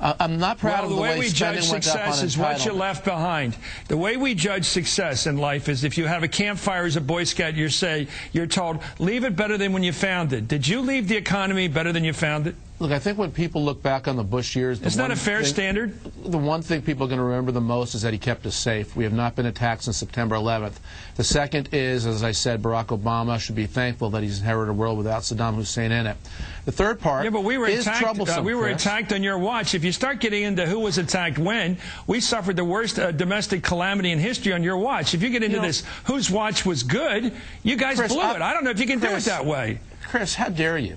I'm not proud of the way we judge success is what you left behind. The way we judge success in life is if you have a campfire as a Boy Scout, you're told, leave it better than when you found it. Did you leave the economy better than you found it? Look, I think when people look back on the Bush years... Isn't that a fair standard? The one thing people are going to remember the most is that he kept us safe. We have not been attacked since September 11th. The second is, as I said, Barack Obama should be thankful that he's inherited a world without Saddam Hussein in it. The third part is troublesome, we were attacked on your watch. If you start getting into who was attacked when, we suffered the worst domestic calamity in history on your watch. If you get into this, whose watch was good, you guys blew it. I don't know if you can do it that way. Chris, how dare you?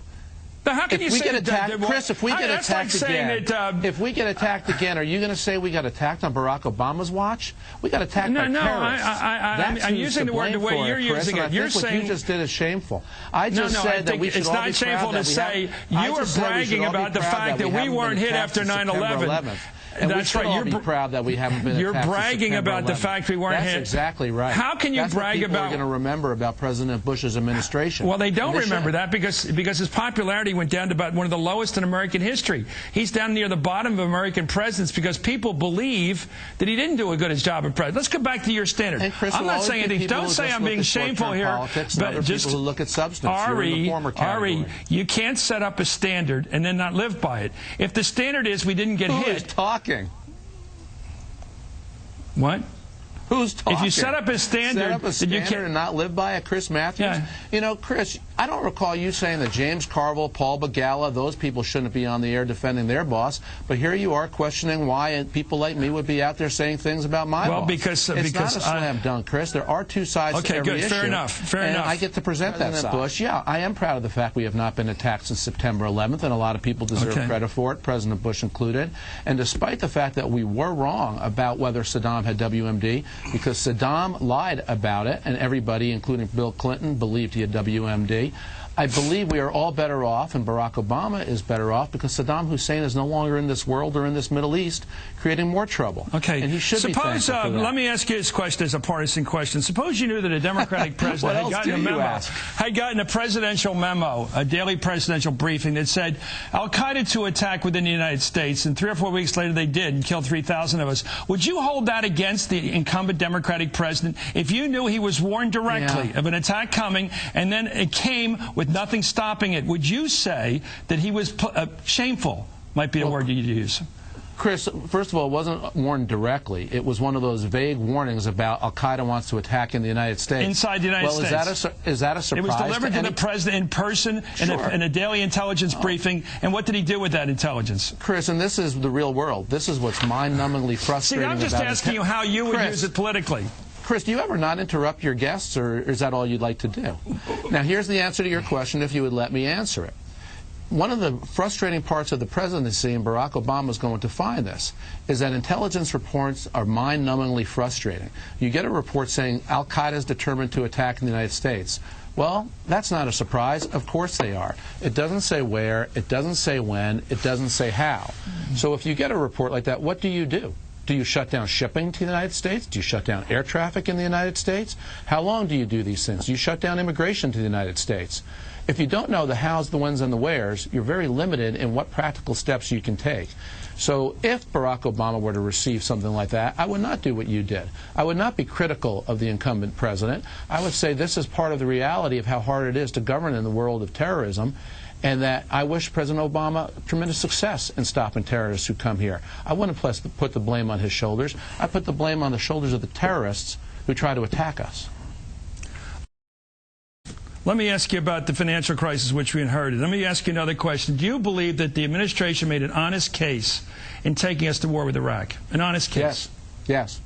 Now, how can you say that? Chris, if we get attacked again, if we get attacked again, are you going to say we got attacked on Barack Obama's watch? We got attacked by terrorists. I'm using the word the way you're using it. You're saying what you just did is shameful. I just said that we should all be proud. It's not shameful to say you were bragging about the fact that we weren't hit after 9/11. And that's right. You're proud that we haven't been attacked. You're bragging about the fact we weren't hit. That's exactly right. How can you brag about? People are going to remember about President Bush's administration. Well, they don't remember that because his popularity went down to about one of the lowest in American history. He's down near the bottom of American presidents because people believe that he didn't do a good job of president. Let's go back to your standard. And Chris, I'm not saying anything. Don't say I'm being shameful here. But just people who look at substance. Ari, you can't set up a standard and then not live by it. If the standard is we didn't get hit. Who is talking? What? Who's talking? If you set up a standard, and not live by it, Chris Matthews? Yeah. You know, Chris, I don't recall you saying that James Carville, Paul Begala, those people shouldn't be on the air defending their boss. But here you are questioning why people like me would be out there saying things about my boss. Well, because it's not a slam dunk, Chris. There are two sides to every issue. Fair enough. Fair enough. I get to present that side. Bush, yeah, I am proud of the fact we have not been attacked since September 11th, and a lot of people deserve credit for it, President Bush included. And despite the fact that we were wrong about whether Saddam had WMD, because Saddam lied about it, and everybody, including Bill Clinton, believed he had WMD. I believe we are all better off, and Barack Obama is better off, because Saddam Hussein is no longer in this world or in this Middle East, creating more trouble. Okay. And he should be thankful for that. Let me ask you this question as a partisan question. Suppose you knew that a Democratic president had gotten a presidential memo, a daily presidential briefing that said Al-Qaeda to attack within the United States, and 3 or 4 weeks later they did and killed 3,000 of us. Would you hold that against the incumbent Democratic president if you knew he was warned directly of an attack coming and then it came with nothing stopping it? Would you say that he was shameful, might be a word you'd use? Chris, first of all, it wasn't warned directly. It was one of those vague warnings about Al-Qaeda wants to attack in the United States. Inside the United States. Is that a surprise? It was delivered to the president in person in a daily intelligence briefing. And what did he do with that intelligence? Chris, and this is the real world. This is what's mind-numbingly frustrating. See, I'm just asking you how you would use it politically. Chris, do you ever not interrupt your guests, or is that all you'd like to do? Now, here's the answer to your question, if you would let me answer it. One of the frustrating parts of the presidency, and Barack Obama is going to find this, is that intelligence reports are mind-numbingly frustrating. You get a report saying Al-Qaeda is determined to attack in the United States. Well, that's not a surprise. Of course they are. It doesn't say where, it doesn't say when, it doesn't say how. So if you get a report like that, what do? Do you shut down shipping to the United States? Do you shut down air traffic in the United States? How long do you do these things? Do you shut down immigration to the United States? If you don't know the hows, the whens, and the wheres, you're very limited in what practical steps you can take. So if Barack Obama were to receive something like that, I would not do what you did. I would not be critical of the incumbent president. I would say this is part of the reality of how hard it is to govern in the world of terrorism, and that I wish President Obama tremendous success in stopping terrorists who come here. I wouldn't put the blame on his shoulders. I put the blame on the shoulders of the terrorists who try to attack us. Let me ask you about the financial crisis which we inherited. Let me ask you another question. Do you believe that the administration made an honest case in taking us to war with Iraq? An honest case? Yes. Yes.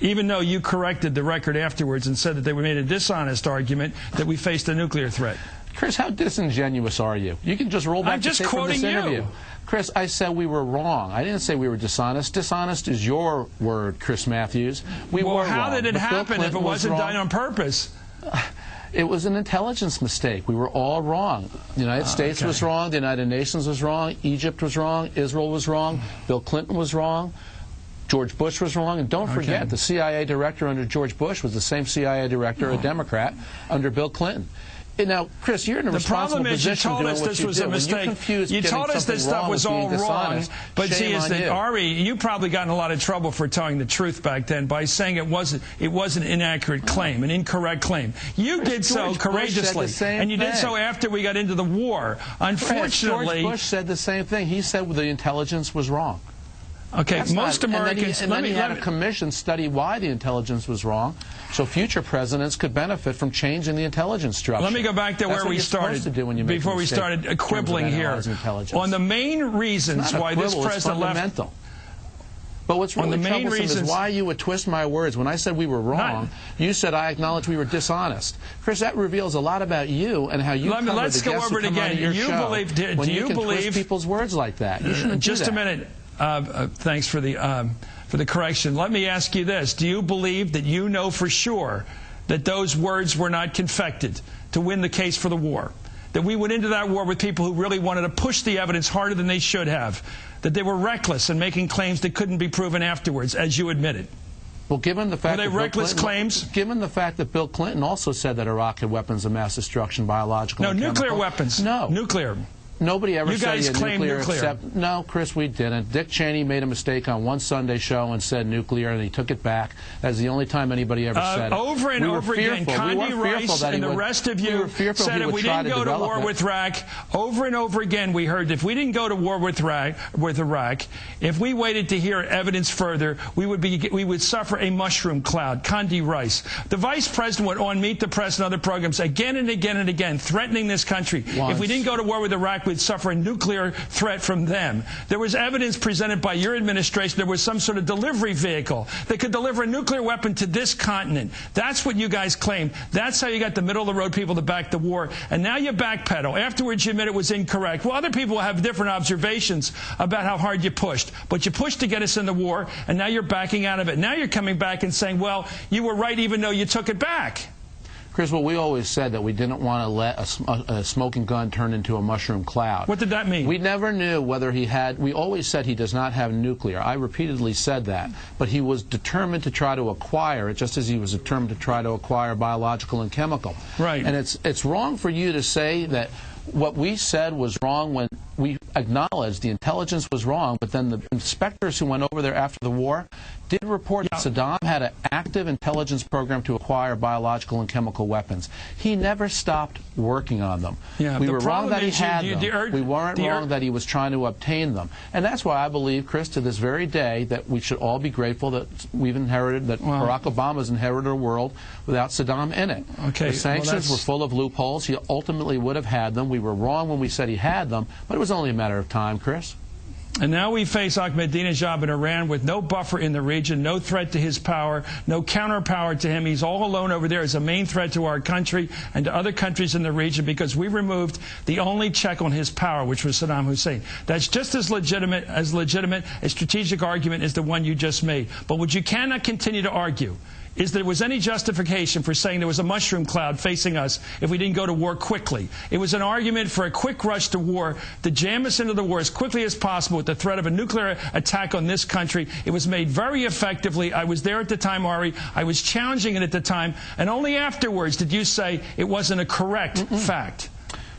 Even though you corrected the record afterwards and said that they made a dishonest argument that we faced a nuclear threat. Chris, how disingenuous are you? You can just roll back the tape from this interview. Chris, I said we were wrong. I didn't say we were dishonest. Dishonest is your word, Chris Matthews. We were wrong. How did it happen if it wasn't done on purpose? It was an intelligence mistake. We were all wrong. The United States was wrong. The United Nations was wrong. Egypt was wrong. Israel was wrong. Bill Clinton was wrong. George Bush was wrong. And don't forget, the CIA director under George Bush was the same CIA director, a Democrat, under Bill Clinton. Now, Chris, you're in a responsible position doing what you do. The problem is you told us this was a mistake. You told us this stuff was all wrong. But see, Ari, you probably got in a lot of trouble for telling the truth back then by saying it was an inaccurate claim, an incorrect claim. You did so courageously, and you did so after we got into the war. Unfortunately, George Bush said the same thing. He said the intelligence was wrong. Okay, most Americans... And then he had a commission study why the intelligence was wrong, so future presidents could benefit from changing the intelligence structure. Let me go back to where we started, before we started quibbling here. On the main reasons why this president left... But what's really troublesome is why you would twist my words. When I said we were wrong, you said I acknowledged we were dishonest. Chris, that reveals a lot about you and how you cover the guests who come on your show. When you can twist people's words like that. You shouldn't do that. Just a minute. Thanks for the correction. Let me ask you this. Do you believe that you know for sure that those words were not confected to win the case for the war? That we went into that war with people who really wanted to push the evidence harder than they should have? That they were reckless in making claims that couldn't be proven afterwards, as you admitted? Well, given the fact were they reckless claims? Given the fact that Bill Clinton also said that Iraq had weapons of mass destruction, biological and chemical. Nuclear weapons. No. Nuclear. Nobody ever said he had nuclear nuclear. Except, no, Chris, we didn't. Dick Cheney made a mistake on one Sunday show and said nuclear, and he took it back. That's the only time anybody ever said it. Over and over again, Condi Rice and the rest of you said if we didn't go to war with Iraq, over and over again we heard if we didn't go to war with Iraq, if we waited to hear evidence further, we would suffer a mushroom cloud. Condi Rice. The vice president went on Meet the Press and other programs again and again and again, threatening this country. If we didn't go to war with Iraq, we'd suffer a nuclear threat from them. There was evidence presented by your administration there was some sort of delivery vehicle that could deliver a nuclear weapon to this continent. That's what you guys claimed. That's how you got the middle-of-the-road people to back the war. And now you backpedal. Afterwards, you admit it was incorrect. Well, other people have different observations about how hard you pushed. But you pushed to get us in the war, and now you're backing out of it. Now you're coming back and saying, well, you were right even though you took it back. Chris, well, we always said that we didn't want to let a smoking gun turn into a mushroom cloud. What did that mean? We never knew whether he had. We always said he does not have nuclear. I repeatedly said that. But he was determined to try to acquire it, just as he was determined to try to acquire biological and chemical. Right. And it's wrong for you to say that what we said was wrong when we acknowledged the intelligence was wrong, but then the inspectors who went over there after the war did report that Saddam had an active intelligence program to acquire biological and chemical weapons. He never stopped working on them. We were wrong that he had them. We weren't wrong that he was trying to obtain them. And that's why I believe, Chris, to this very day, that we should all be grateful that we've inherited, that Barack Obama's inherited a world without Saddam in it. Okay, the sanctions were full of loopholes. He ultimately would have had them. We were wrong when we said he had them, but it was only a matter of time, Chris. And now we face Ahmadinejad in Iran with no buffer in the region, no threat to his power, no counterpower to him. He's all alone over there as a main threat to our country and to other countries in the region because we removed the only check on his power, which was Saddam Hussein. That's just as legitimate a strategic argument as the one you just made. But what you cannot continue to argue is there was any justification for saying there was a mushroom cloud facing us if we didn't go to war quickly. It was an argument for a quick rush to war, to jam us into the war as quickly as possible with the threat of a nuclear attack on this country. It was made very effectively. I was there at the time, Ari. I was challenging it at the time. And only afterwards did you say it wasn't a correct fact.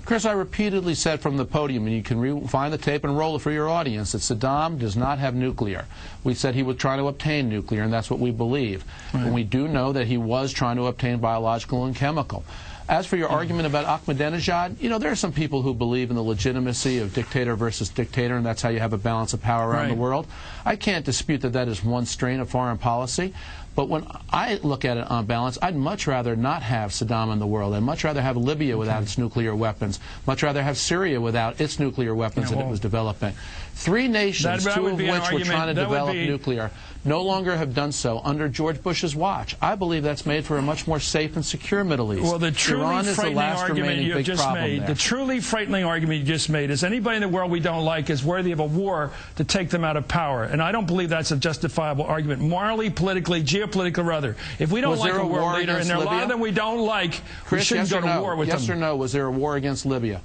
Chris, I repeatedly said from the podium, and you can find the tape and roll it for your audience, that Saddam does not have nuclear. We said he would try to obtain nuclear, and that's what we believe. Right. And we do know that he was trying to obtain biological and chemical. As for your argument about Ahmadinejad, you know, there are some people who believe in the legitimacy of dictator versus dictator, and that's how you have a balance of power around the world. I can't dispute that that is one strain of foreign policy. But when I look at it on balance, I'd much rather not have Saddam in the world. I'd much rather have Libya without its nuclear weapons. Much rather have Syria without its nuclear weapons that it was developing. Three nations, two of which were trying to develop nuclear, no longer have done so under George Bush's watch. I believe that's made for a much more safe and secure Middle East. Well, the truly frightening argument you just made, the truly frightening argument you just made is anybody in the world we don't like is worthy of a war to take them out of power. And I don't believe that's a justifiable argument, morally, politically, geopolitically, or other. If we don't like a world leader, and there are a lot of them we don't like, we shouldn't go to war with them. Yes or no, was there a war against Libya?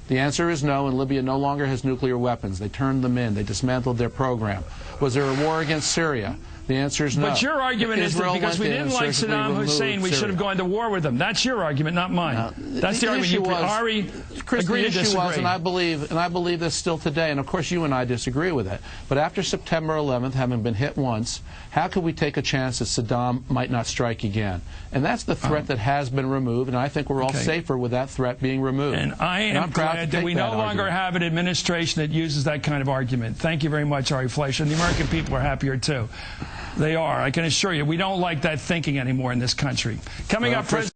The answer is no, and Libya no longer has nuclear weapons. They turned them in. They dismantled their program. Was there a war against Syria? The answer is no. But your argument is that because we didn't like Saddam Hussein, we should have gone to war with him. That's your argument, not mine. No, that's the argument. Ari, Chris, agree the to issue disagree. was, and I believe this still today, and of course you and I disagree with it, but after September 11th, having been hit once, how could we take a chance that Saddam might not strike again? And that's the threat that has been removed, and I think we're all safer with that threat being removed. And I am glad that we no longer have an administration that uses that kind of argument. Thank you very much, Ari Fleischer. And the American people are happier, too. They are. I can assure you, we don't like that thinking anymore in this country. Coming up, President